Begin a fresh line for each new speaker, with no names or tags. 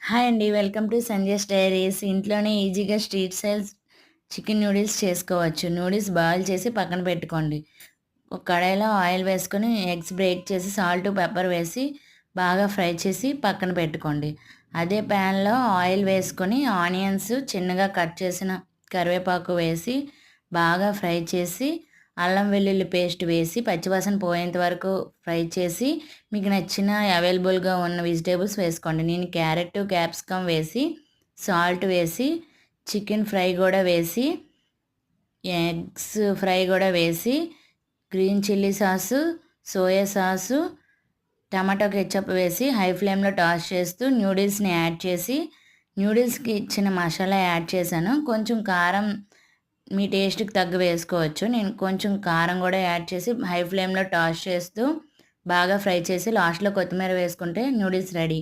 Hi అండి. Welcome to Sanjay's diaries. ఇంట్లోనే ఈజీగా స్ట్రీట్ స్టైల్ చికెన్ నూడిల్స్ చేసుకోవచ్చు. నూడిల్స్ బాయిల్ చేసి పక్కన పెట్టుకోండి. ఒక కడాయిలో ఆయిల్ వేసుకొని ఎగ్స్ బ్రేక్ చేసి సాల్ట్, పెప్పర్ వేసి బాగా ఫ్రై చేసి పక్కన పెట్టుకోండి. అదే ప్యాన్లో ఆయిల్ వేసుకొని ఆనియన్స్ చిన్నగా కట్ చేసిన కరివేపాకు వేసి బాగా ఫ్రై చేసి అల్లం వెల్లుల్లి పేస్ట్ వేసి పచ్చివాసన పోయేంత వరకు ఫ్రై చేసి మీకు నచ్చిన అవైలబుల్గా ఉన్న వెజిటేబుల్స్ వేసుకోండి. నేను క్యారెట్, క్యాప్సికమ్ వేసి సాల్ట్ వేసి చికెన్ ఫ్రై కూడా వేసి ఎగ్స్ ఫ్రై కూడా వేసి green chilli sauce, soya sauce, tomato ketchup వేసి హై ఫ్లేమ్లో టాస్ చేస్తూ న్యూడిల్స్ని యాడ్ చేసి న్యూడిల్స్కి ఇచ్చిన మసాలా యాడ్ చేశాను. కొంచెం కారం మీ టేస్ట్కి తగ్గ వేసుకోవచ్చు. నేను కొంచెం కారం కూడా యాడ్ చేసి హై ఫ్లేమ్లో టాస్ చేస్తూ బాగా ఫ్రై చేసి లాస్ట్లో కొత్తిమీర వేసుకుంటే నూడిల్స్ రెడీ.